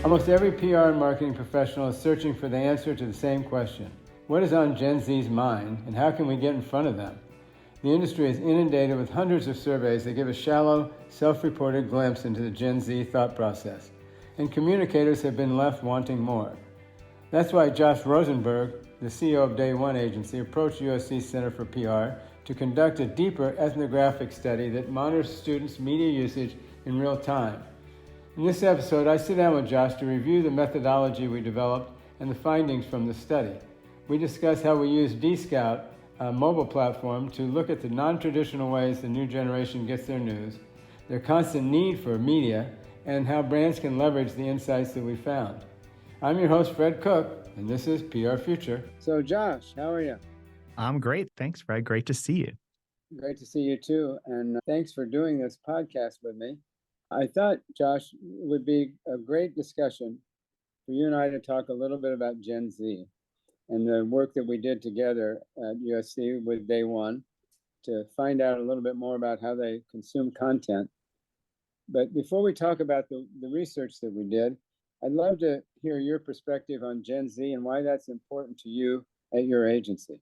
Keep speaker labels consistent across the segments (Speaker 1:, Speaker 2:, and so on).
Speaker 1: Almost every PR and marketing professional is searching for the answer to the same question. What is on Gen Z's mind, and how can we get in front of them? The industry is inundated with hundreds of surveys that give a shallow, self-reported glimpse into the Gen Z thought process, and communicators have been left wanting more. That's why Josh Rosenberg, the CEO of Day One Agency, approached USC Center for PR to conduct a deeper ethnographic study that monitors students' media usage in real time. In this episode, I sit down with Josh to review the methodology we developed and the findings from the study. We discuss how we use DScout, a mobile platform, to look at the non-traditional ways the new generation gets their news, their constant need for media, and how brands can leverage the insights that we found. I'm your host, Fred Cook, and this is PR Future. So Josh, how are you?
Speaker 2: I'm great. Thanks, Fred. Great to see you.
Speaker 1: Great to see you too, and thanks for doing this podcast with me. I thought, Josh, it would be a great discussion for you and I to talk a little bit about Gen Z and the work that we did together at USC with Day One to find out a little bit more about how they consume content. But before we talk about the research that we did, I'd love to hear your perspective on Gen Z and why that's important to you at your agency.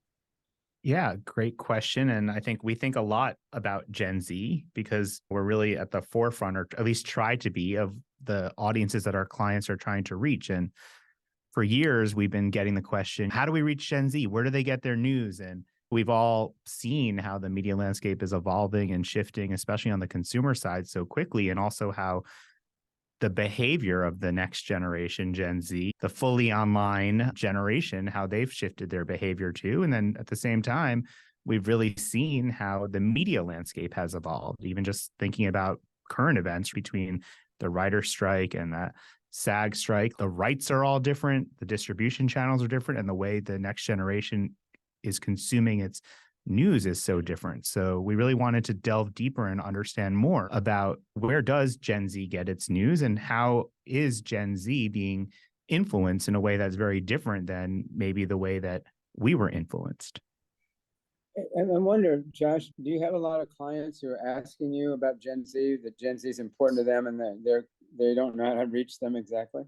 Speaker 2: Yeah, great question. And I think we think a lot about Gen Z because we're really at the forefront, or at least try to be, of the audiences that our clients are trying to reach. And for years, we've been getting the question, how do we reach Gen Z? Where do they get their news? And we've all seen how the media landscape is evolving and shifting, especially on the consumer side, so quickly, and also how the behavior of the next generation, Gen Z, the fully online generation, how they've shifted their behavior too. And then at the same time, we've really seen how the media landscape has evolved, even just thinking about current events between the writer's strike and the SAG strike. The rights are all different, the distribution channels are different, and the way the next generation is consuming its news is so different. So we really wanted to delve deeper and understand more about where does Gen Z get its news and how is Gen Z being influenced in a way that's very different than maybe the way that we were influenced.
Speaker 1: And I wonder, Josh, do you have a lot of clients who are asking you about Gen Z, that Gen Z is important to them and that they don't know how to reach them exactly?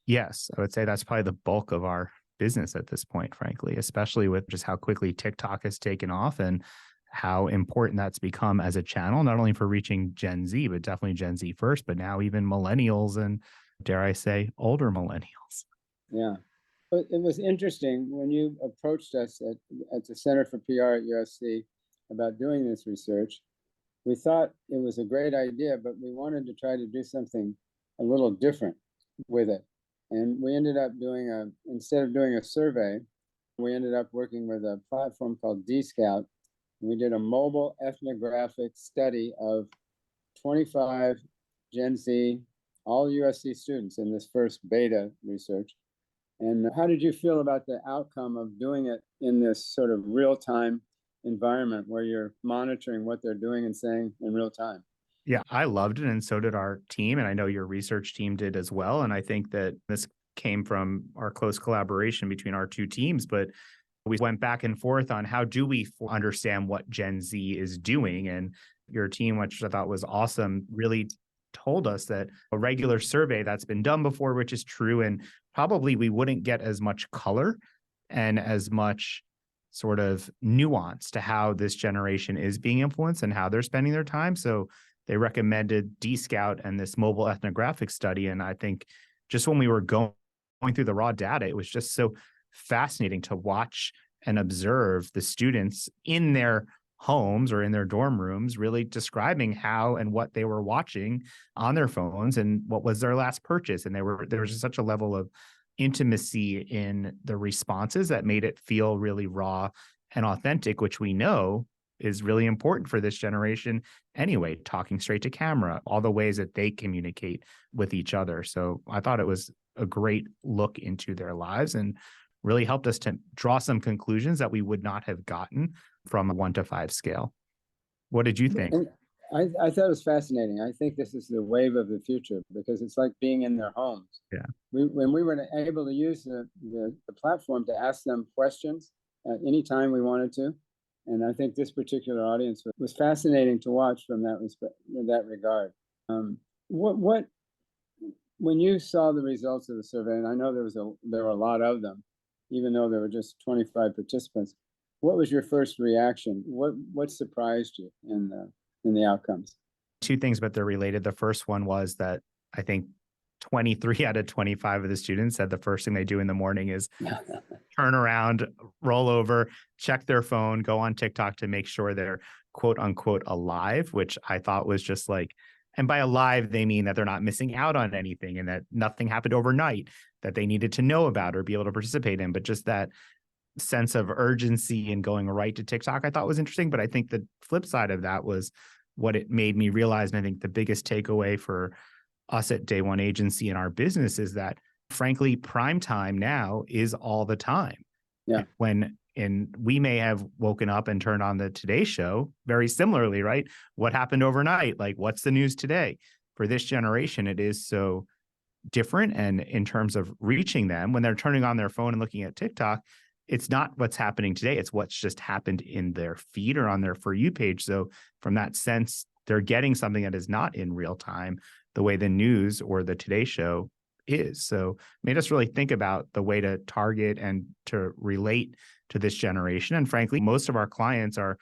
Speaker 2: Yes, I would say that's probably the bulk of our business at this point, frankly, especially with just how quickly TikTok has taken off and how important that's become as a channel, not only for reaching Gen Z, but definitely Gen Z first, but now even millennials and, dare I say, older millennials.
Speaker 1: Yeah. But it was interesting when you approached us at the Center for PR at USC about doing this research. We thought it was a great idea, but we wanted to try to do something a little different with it. And we ended up instead of doing a survey, we ended up working with a platform called DScout. We did a mobile ethnographic study of 25 Gen Z, all USC students in this first beta research. And how did you feel about the outcome of doing it in this sort of real-time environment where you're monitoring what they're doing and saying in real time?
Speaker 2: Yeah, I loved it. And so did our team. And I know your research team did as well. And I think that this came from our close collaboration between our two teams. But we went back and forth on how do we understand what Gen Z is doing. And your team, which I thought was awesome, really told us that a regular survey that's been done before, which is true, and probably we wouldn't get as much color and as much sort of nuance to how this generation is being influenced and how they're spending their time. So they recommended DScout and this mobile ethnographic study. And I think just when we were going through the raw data, it was just so fascinating to watch and observe the students in their homes or in their dorm rooms really describing how and what they were watching on their phones and what was their last purchase. And there was just such a level of intimacy in the responses that made it feel really raw and authentic, which we know is really important for this generation anyway, talking straight to camera, all the ways that they communicate with each other. So I thought it was a great look into their lives and really helped us to draw some conclusions that we would not have gotten from a 1 to 5 scale. What did you think?
Speaker 1: I thought it was fascinating. I think this is the wave of the future because it's like being in their homes.
Speaker 2: Yeah.
Speaker 1: When we were able to use the platform to ask them questions at any time we wanted to, and I think this particular audience was fascinating to watch from that regard. What When you saw the results of the survey, and I know there were a lot of them, even though there were just 25 participants, what was your first reaction? What surprised you in the outcomes?
Speaker 2: Two things, but they're related. The first one was that I think 23 out of 25 of the students said the first thing they do in the morning is turn around, roll over, check their phone, go on TikTok to make sure they're quote unquote alive, which I thought was just like, and by alive, they mean that they're not missing out on anything and that nothing happened overnight that they needed to know about or be able to participate in. But just that sense of urgency and going right to TikTok, I thought was interesting. But I think the flip side of that was what it made me realize. And I think the biggest takeaway for us at Day One Agency and our business is that, frankly, prime time now is all the time.
Speaker 1: Yeah.
Speaker 2: And we may have woken up and turned on the Today Show very similarly, right? What happened overnight? Like, what's the news today? For this generation, it is so different. And in terms of reaching them, when they're turning on their phone and looking at TikTok, it's not what's happening today. It's what's just happened in their feed or on their For You page. So from that sense, they're getting something that is not in real time the way the news or the Today Show is. So it made us really think about the way to target and to relate to this generation. And frankly, most of our clients are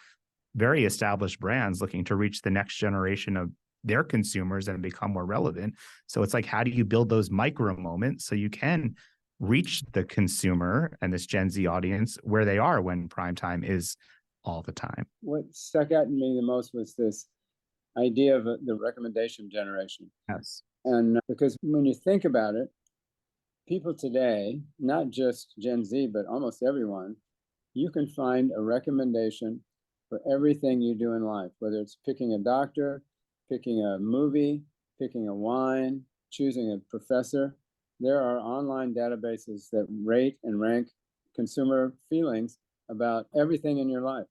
Speaker 2: very established brands looking to reach the next generation of their consumers and become more relevant. So it's like, how do you build those micro moments so you can reach the consumer and this Gen Z audience where they are when prime time is all the time?
Speaker 1: What stuck out to me the most was this idea of the recommendation generation.
Speaker 2: Yes.
Speaker 1: And because when you think about it, people today, not just Gen Z, but almost everyone, you can find a recommendation for everything you do in life, whether it's picking a doctor, picking a movie, picking a wine, choosing a professor. There are online databases that rate and rank consumer feelings about everything in your life.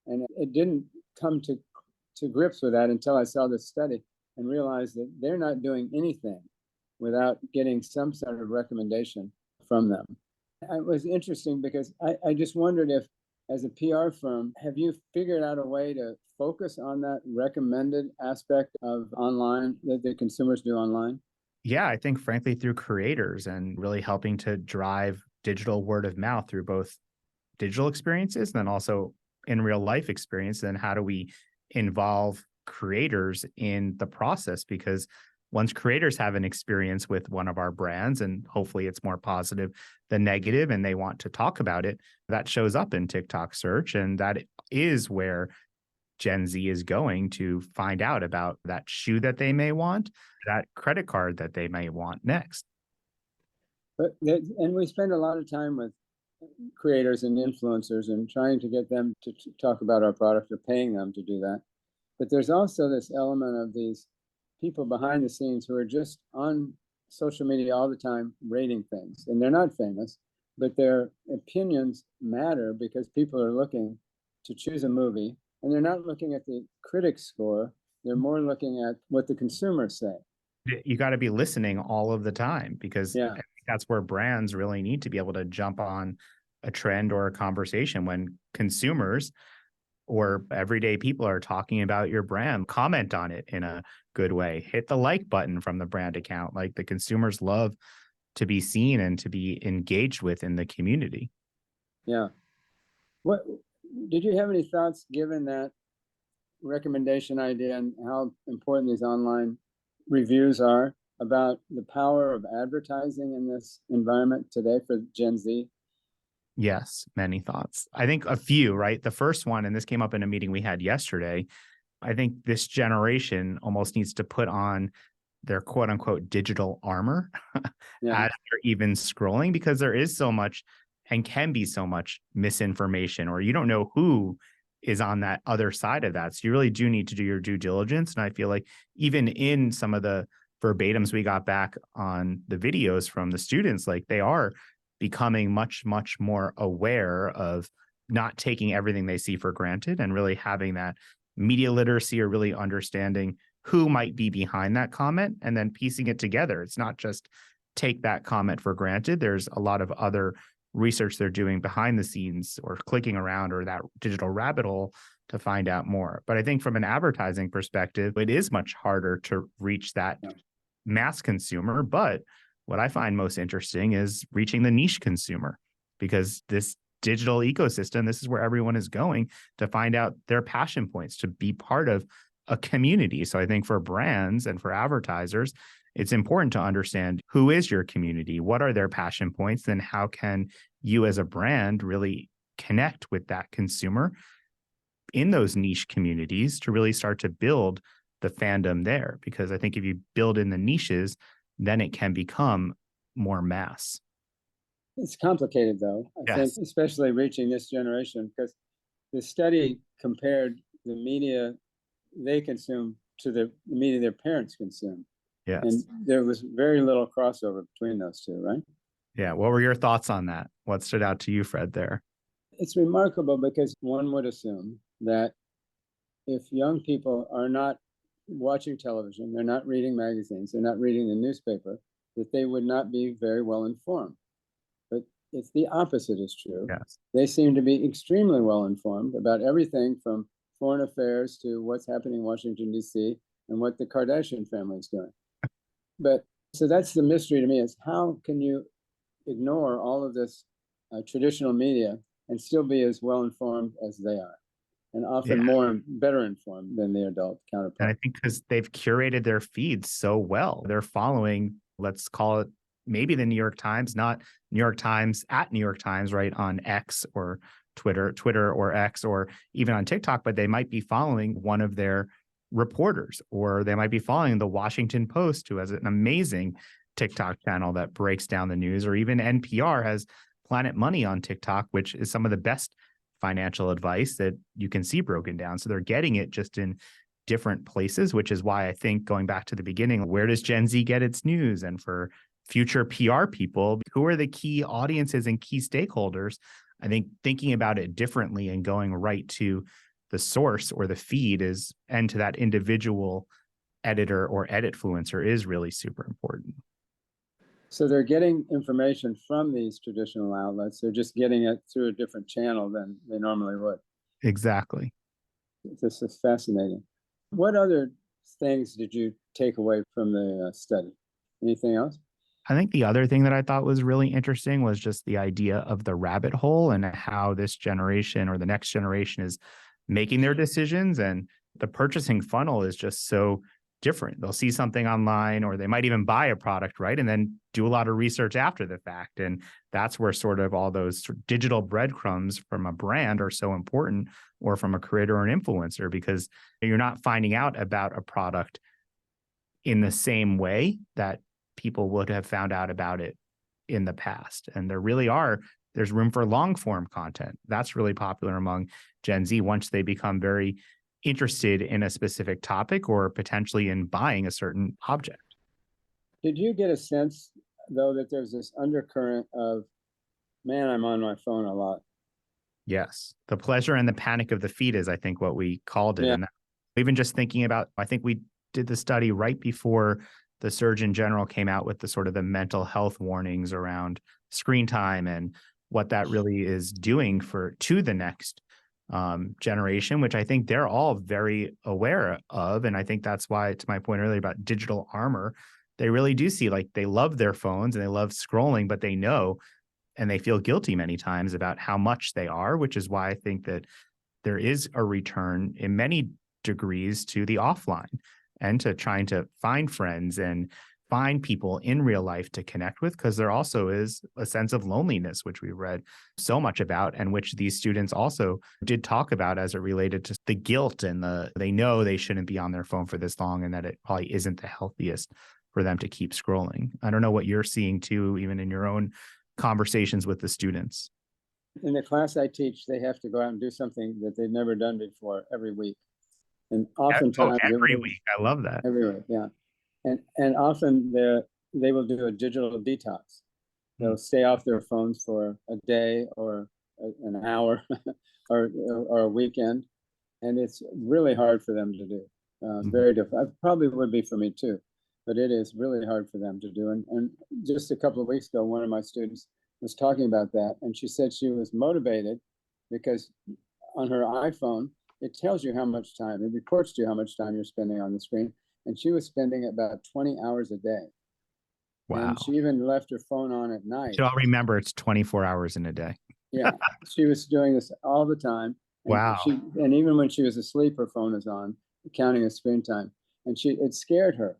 Speaker 1: And it didn't come to grips with that until I saw this study and realized that they're not doing anything without getting some sort of recommendation from them. It was interesting because I just wondered if, as a PR firm, have you figured out a way to focus on that recommended aspect of online that the consumers do online?
Speaker 2: Yeah, I think frankly through creators and really helping to drive digital word of mouth through both digital experiences and then also in real life experience. And how do we involve creators in the process? Because once creators have an experience with one of our brands, and hopefully it's more positive than negative, and they want to talk about it, that shows up in TikTok search. And that is where Gen Z is going to find out about that shoe that they may want, that credit card that they may want next.
Speaker 1: And we spend a lot of time with creators and influencers and trying to get them to talk about our product or paying them to do that. But there's also this element of these people behind the scenes who are just on social media all the time rating things. And they're not famous, but their opinions matter because people are looking to choose a movie. And they're not looking at the critic score. They're more looking at what the consumers say.
Speaker 2: You got to be listening all of the time because I think that's where brands really need to be able to jump on a trend or a conversation when consumers or everyday people are talking about your brand. Comment on it in a good way. Hit the like button from the brand account. Like, the consumers love to be seen and to be engaged with in the community.
Speaker 1: Yeah. What did you have any thoughts, given that recommendation idea and how important these online reviews are, about the power of advertising in this environment today for Gen Z?
Speaker 2: Yes, many thoughts. I think a few, right? The first one, and this came up in a meeting we had yesterday, I think this generation almost needs to put on their quote unquote digital armor as they're even scrolling, because there is so much and can be so much misinformation, or you don't know who is on that other side of that. So you really do need to do your due diligence. And I feel like even in some of the verbatims we got back on the videos from the students, like, they are becoming much, much more aware of not taking everything they see for granted and really having that media literacy, or really understanding who might be behind that comment and then piecing it together. It's not just take that comment for granted. There's a lot of other research they're doing behind the scenes or clicking around or that digital rabbit hole to find out more. But I think from an advertising perspective, it is much harder to reach that mass consumer. But what I find most interesting is reaching the niche consumer, because this digital ecosystem, this is where everyone is going to find out their passion points, to be part of a community. So I think for brands and for advertisers, it's important to understand who is your community, what are their passion points, then how can you as a brand really connect with that consumer in those niche communities to really start to build the fandom there. Because I think if you build in the niches, then it can become more mass.
Speaker 1: It's complicated, though, I think, especially reaching this generation, because the study compared the media they consume to the media their parents consume.
Speaker 2: Yes.
Speaker 1: And there was very little crossover between those two, right?
Speaker 2: Yeah. What were your thoughts on that? What stood out to you, Fred, there?
Speaker 1: It's remarkable because one would assume that if young people are not watching television, they're not reading magazines, they're not reading the newspaper, that they would not be very well informed. But it's the opposite is true.
Speaker 2: Yes.
Speaker 1: They seem to be extremely well informed about everything from foreign affairs to what's happening in Washington, D.C., and what the Kardashian family is doing. But so that's the mystery to me, is how can you ignore all of this traditional media and still be as well informed as they are, and often more better informed than the adult counterpart.
Speaker 2: And I think because they've curated their feeds so well, they're following, let's call it maybe the New York Times, not New York Times at New York Times, right, on X or Twitter or X, or even on TikTok, but they might be following one of their reporters, or they might be following the Washington Post, who has an amazing TikTok channel that breaks down the news, or even NPR has Planet Money on TikTok, which is some of the best financial advice that you can see broken down. So they're getting it just in different places, which is why I think, going back to the beginning, where does Gen Z get its news? And for future PR people, who are the key audiences and key stakeholders? I think thinking about it differently and going right to the source or the feed is, and to that individual editor or editfluencer, is really super important.
Speaker 1: So they're getting information from these traditional outlets. They're just getting it through a different channel than they normally would.
Speaker 2: Exactly.
Speaker 1: This is fascinating. What other things did you take away from the study? Anything else?
Speaker 2: I think the other thing that I thought was really interesting was just the idea of the rabbit hole and how this generation or the next generation is making their decisions. And the purchasing funnel is just so different. They'll see something online, or they might even buy a product, right, and then do a lot of research after the fact. And that's where sort of all those digital breadcrumbs from a brand are so important, or from a creator or an influencer, because you're not finding out about a product in the same way that people would have found out about it in the past. And there's room for long form content. That's really popular among Gen Z once they become very interested in a specific topic, or potentially in buying a certain object.
Speaker 1: Did you get a sense, though, that there's this undercurrent of, man, I'm on my phone a lot?
Speaker 2: Yes. The pleasure and the panic of the feed is, I think, what we called it. Yeah. And even just thinking about, I think we did the study right before the Surgeon General came out with the sort of the mental health warnings around screen time and what that really is doing to the next generation, which I think they're all very aware of. And I think that's why, to my point earlier about digital armor, they really do see, like, they love their phones and they love scrolling, but they know, and they feel guilty many times about how much they are, which is why I think that there is a return in many degrees to the offline and to trying to find friends and find people in real life to connect with, because there also is a sense of loneliness, which we read so much about, and which these students also did talk about as it related to the guilt and they know they shouldn't be on their phone for this long, and that it probably isn't the healthiest for them to keep scrolling. I don't know what you're seeing too, even in your own conversations with the students.
Speaker 1: In the class I teach, they have to go out and do something that they've never done before every week. And oftentimes
Speaker 2: every week. I love that.
Speaker 1: Every week, yeah. And often they will do a digital detox. They'll stay off their phones for a day or an hour or a weekend. And it's really hard for them to do. Very difficult. It probably would be for me too, but it is really hard for them to do. And just a couple of weeks ago, one of my students was talking about that. And she said she was motivated because on her iPhone, it tells you how much time, it reports to you how much time you're spending on the screen. and she was spending about 20 hours a day.
Speaker 2: Wow.
Speaker 1: And she even left her phone on at night.
Speaker 2: I'll remember it's 24 hours in a day.
Speaker 1: Yeah, she was doing this all the time. And
Speaker 2: wow.
Speaker 1: And even when she was asleep, her phone was on, counting her screen time. And it scared her.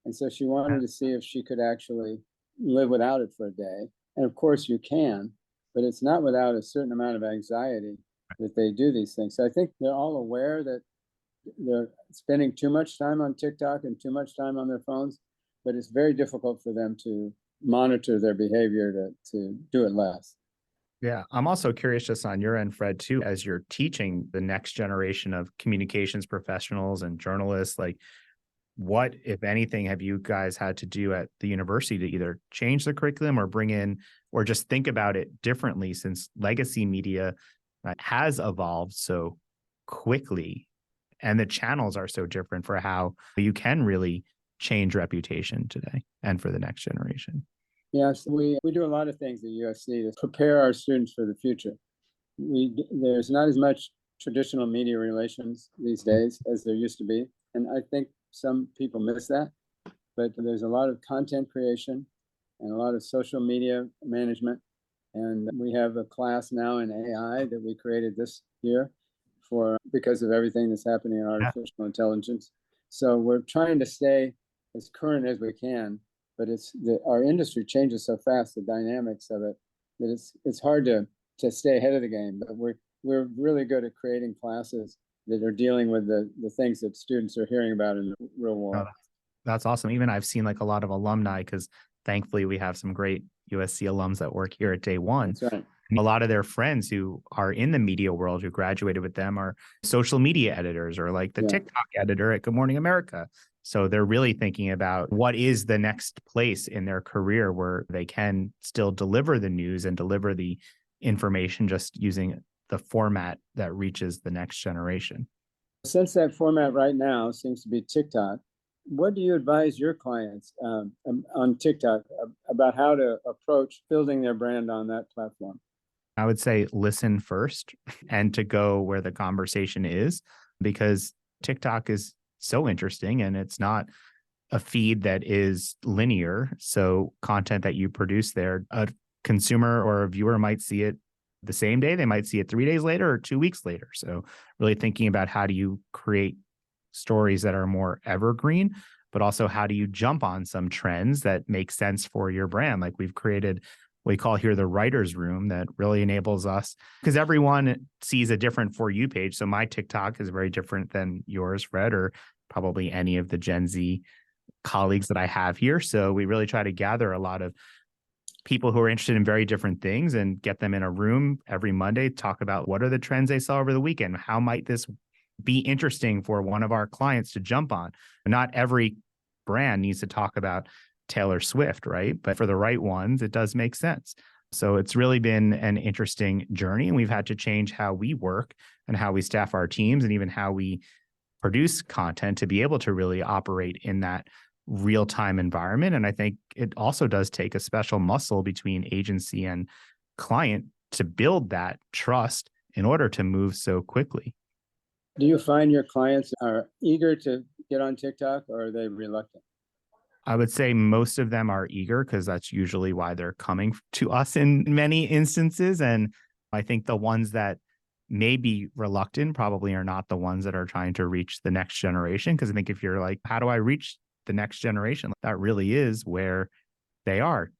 Speaker 1: And so she wanted to see if she could actually live without it for a day. And of course you can, but it's not without a certain amount of anxiety that they do these things. So I think they're all aware that they're spending too much time on TikTok and too much time on their phones, but it's very difficult for them to monitor their behavior to do it less.
Speaker 2: Yeah, I'm also curious just on your end, Fred, too, as you're teaching the next generation of communications professionals and journalists, like what, if anything, have you guys had to do at the university to either change the curriculum or bring in, or just think about it differently, since legacy media has evolved so quickly and the channels are so different for how you can really change reputation today and for the next generation?
Speaker 1: Yes, we do a lot of things at USC to prepare our students for the future. There's not as much traditional media relations these days as there used to be. And I think some people miss that. But there's a lot of content creation and a lot of social media management. And we have a class now in AI that we created this year because of everything that's happening in artificial intelligence. So we're trying to stay as current as we can. But our industry changes so fast, the dynamics of it, that it's hard to stay ahead of the game. But we're really good at creating classes that are dealing with the things that students are hearing about in the real world.
Speaker 2: Oh, that's awesome. Even I've seen like a lot of alumni, because thankfully we have some great USC alums that work here at Day One.
Speaker 1: That's right.
Speaker 2: A lot of their friends who are in the media world who graduated with them are social media editors or like the TikTok editor at Good Morning America. So they're really thinking about what is the next place in their career where they can still deliver the news and deliver the information just using the format that reaches the next generation.
Speaker 1: Since that format right now seems to be TikTok, what do you advise your clients on TikTok about how to approach building their brand on that platform?
Speaker 2: I would say listen first and to go where the conversation is, because TikTok is so interesting and it's not a feed that is linear. So content that you produce there, a consumer or a viewer might see it the same day. They might see it 3 days later or 2 weeks later. So really thinking about how do you create stories that are more evergreen, but also how do you jump on some trends that make sense for your brand? Like we've created what we call here the writer's room that really enables us, because everyone sees a different For You page. So my TikTok is very different than yours, Fred, or probably any of the Gen Z colleagues that I have here. So we really try to gather a lot of people who are interested in very different things and get them in a room every Monday, talk about what are the trends they saw over the weekend? How might this be interesting for one of our clients to jump on? Not every brand needs to talk about Taylor Swift, right? But for the right ones, it does make sense. So it's really been an interesting journey. And we've had to change how we work and how we staff our teams and even how we produce content to be able to really operate in that real-time environment. And I think it also does take a special muscle between agency and client to build that trust in order to move so quickly.
Speaker 1: Do you find your clients are eager to get on TikTok, or are they reluctant?
Speaker 2: I would say most of them are eager, because that's usually why they're coming to us in many instances. And I think the ones that may be reluctant probably are not the ones that are trying to reach the next generation. Because I think if you're like, how do I reach the next generation? That really is where they are.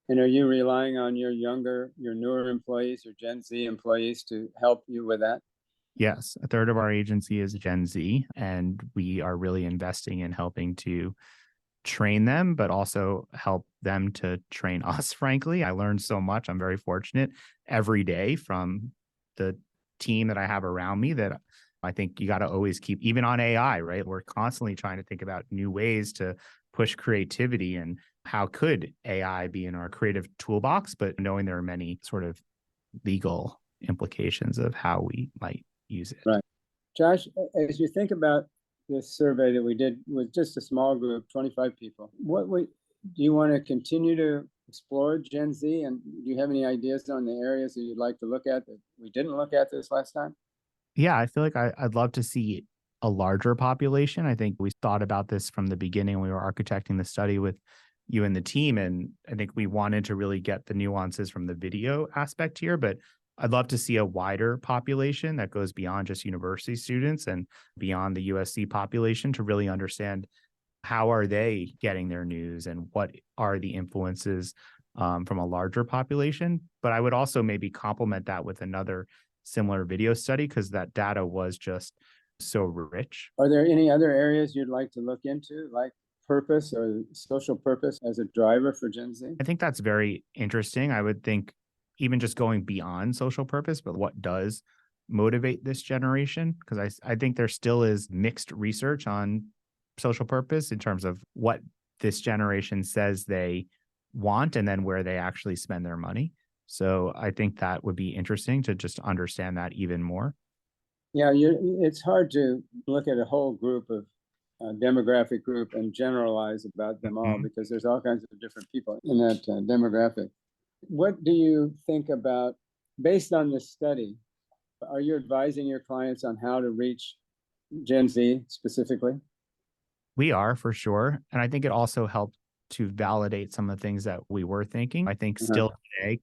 Speaker 1: And are you relying on your newer employees, your Gen Z employees to help you with that?
Speaker 2: Yes. A third of our agency is Gen Z, and we are really investing in helping to train them, but also help them to train us, frankly. I learned so much. I'm very fortunate every day from the team that I have around me that I think you got to always keep, even on AI, right? We're constantly trying to think about new ways to push creativity and how could AI be in our creative toolbox, but knowing there are many sort of legal implications of how we might use it.
Speaker 1: Right. Josh, as you think about this survey that we did with just a small group, 25 people, do you want to continue to explore Gen Z? And do you have any ideas on the areas that you'd like to look at that we didn't look at this last time?
Speaker 2: Yeah, I feel like I'd love to see a larger population. I think we thought about this from the beginning. We were architecting the study with you and the team. And I think we wanted to really get the nuances from the video aspect here, but I'd love to see a wider population that goes beyond just university students and beyond the USC population to really understand how are they getting their news and what are the influences from a larger population. But I would also maybe complement that with another similar video study because that data was just so rich.
Speaker 1: Are there any other areas you'd like to look into, like purpose or social purpose as a driver for Gen Z?
Speaker 2: I think that's very interesting. I would think even just going beyond social purpose, but what does motivate this generation? Because I think there still is mixed research on social purpose in terms of what this generation says they want and then where they actually spend their money. So I think that would be interesting to just understand that even more.
Speaker 1: Yeah, it's hard to look at a whole group of demographic group and generalize about them all because there's all kinds of different people in that demographic. What do you think about, based on this study, are you advising your clients on how to reach Gen Z specifically?
Speaker 2: We are for sure. And I think it also helped to validate some of the things that we were thinking. I think still today,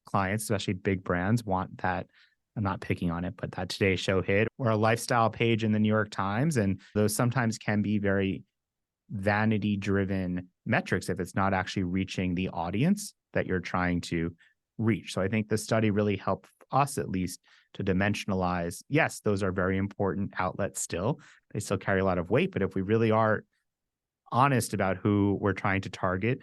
Speaker 2: clients, especially big brands, want that. I'm not picking on it, but that Today Show hit or a lifestyle page in the New York Times. And those sometimes can be very vanity driven metrics if it's not actually reaching the audience that you're trying to reach. So I think the study really helped us at least to dimensionalize, yes, those are very important outlets still. They still carry a lot of weight, but if we really are honest about who we're trying to target,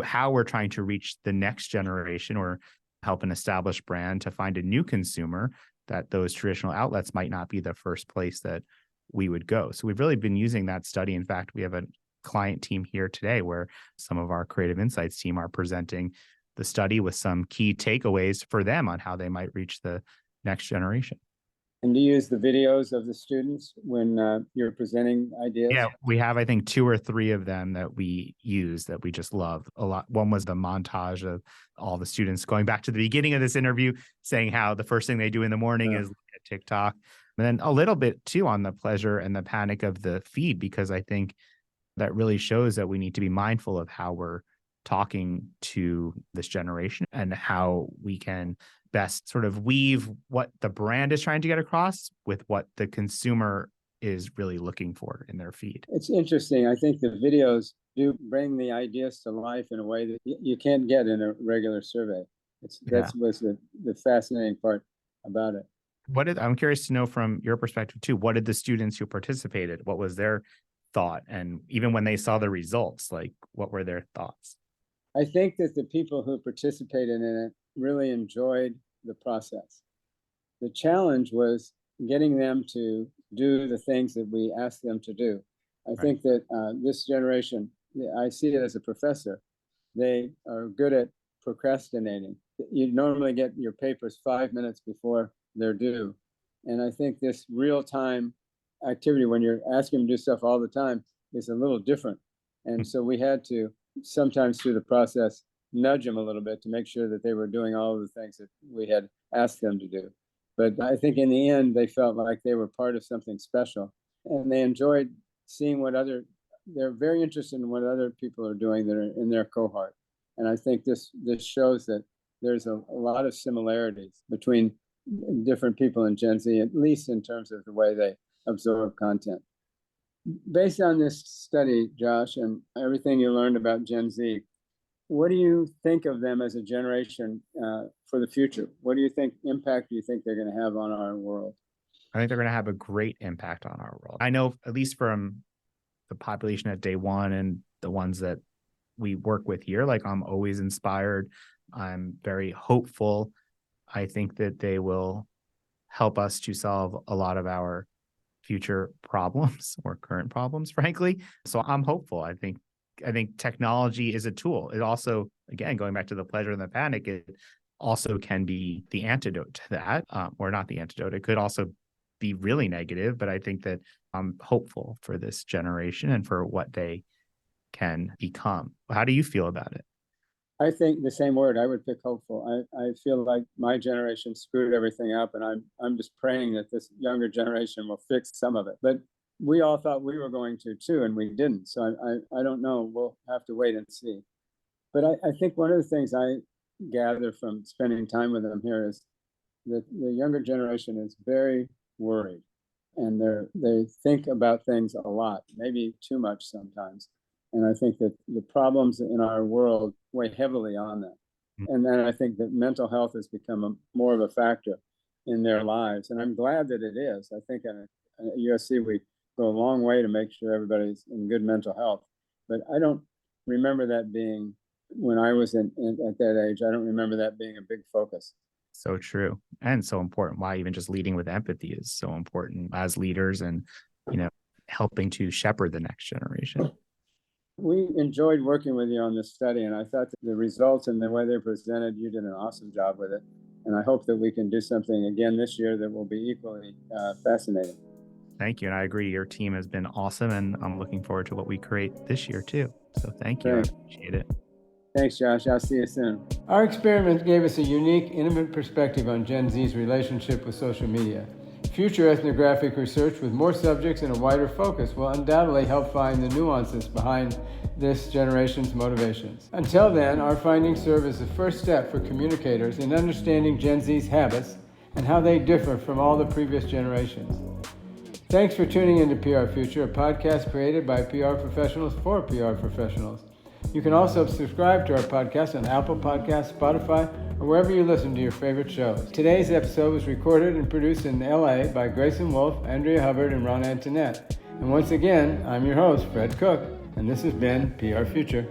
Speaker 2: how we're trying to reach the next generation or help an established brand to find a new consumer, that those traditional outlets might not be the first place that we would go. So we've really been using that study. In fact, we have a client team here today where some of our creative insights team are presenting the study with some key takeaways for them on how they might reach the next generation.
Speaker 1: And do you use the videos of the students when you're presenting ideas?
Speaker 2: Yeah, we have, I think, 2 or 3 of them that we use that we just love a lot. One was the montage of all the students going back to the beginning of this interview, saying how the first thing they do in the morning is look at TikTok. And then a little bit too on the pleasure and the panic of the feed, because I think that really shows that we need to be mindful of how we're talking to this generation and how we can best sort of weave what the brand is trying to get across with what the consumer is really looking for in their feed.
Speaker 1: It's interesting. I think the videos do bring the ideas to life in a way that you can't get in a regular survey. That's was the fascinating part about it.
Speaker 2: I'm curious to know from your perspective too, what did the students who participated, what was their thought? And even when they saw the results, like what were their thoughts?
Speaker 1: I think that the people who participated in it really enjoyed the process. The challenge was getting them to do the things that we asked them to do. I think that this generation, I see it as a professor, they are good at procrastinating. You normally get your papers 5 minutes before they're due. And I think this real-time activity, when you're asking them to do stuff all the time, is a little different. And so we had to sometimes through the process nudge them a little bit to make sure that they were doing all of the things that we had asked them to do. But I think in the end, they felt like they were part of something special, and they enjoyed seeing they're very interested in what other people are doing that are in their cohort. And I think this shows that there's a lot of similarities between different people in Gen Z, at least in terms of the way they absorb content. Based on this study, Josh, and everything you learned about Gen Z, what do you think of them as a generation for the future? What impact do you think they're going to have on our world?
Speaker 2: I think they're going to have a great impact on our world. I know, at least from the population at day one and the ones that we work with here, like I'm always inspired. I'm very hopeful. I think that they will help us to solve a lot of our future problems or current problems, frankly. So I'm hopeful. I think technology is a tool. It also, again, going back to the pleasure and the panic, it also can be the antidote to that, or not the antidote. It could also be really negative, but I think that I'm hopeful for this generation and for what they can become. How do you feel about it?
Speaker 1: I think the same word. I would pick hopeful. I feel like my generation screwed everything up, and I'm just praying that this younger generation will fix some of it. But we all thought we were going to too, and we didn't. So I don't know. We'll have to wait and see. But I think one of the things I gather from spending time with them here is that the younger generation is very worried, and they think about things a lot, maybe too much sometimes. And I think that the problems in our world weigh heavily on them. And then I think that mental health has become more of a factor in their lives. And I'm glad that it is. I think at USC, we go a long way to make sure everybody's in good mental health. But I don't remember that being, when I was at that age, I don't remember that being a big focus.
Speaker 2: So true. And so important. Why even just leading with empathy is so important as leaders and, helping to shepherd the next generation.
Speaker 1: We enjoyed working with you on this study, and I thought that the results and the way they're presented, you did an awesome job with it. And I hope that we can do something again this year that will be equally fascinating.
Speaker 2: Thank you. And I agree. Your team has been awesome, and I'm looking forward to what we create this year too. So thank you.
Speaker 1: Thanks.
Speaker 2: I appreciate it.
Speaker 1: Thanks, Josh. I'll see you soon. Our experiment gave us a unique, intimate perspective on Gen Z's relationship with social media. Future ethnographic research with more subjects and a wider focus will undoubtedly help find the nuances behind this generation's motivations. Until then, our findings serve as the first step for communicators in understanding Gen Z's habits and how they differ from all the previous generations. Thanks for tuning into PR Future, a podcast created by PR professionals for PR professionals. You can also subscribe to our podcast on Apple Podcasts, Spotify, or wherever you listen to your favorite shows. Today's episode was recorded and produced in LA by Grayson Wolf, Andrea Hubbard, and Ron Antoinette. And once again, I'm your host, Fred Cook, and this has been PR Future.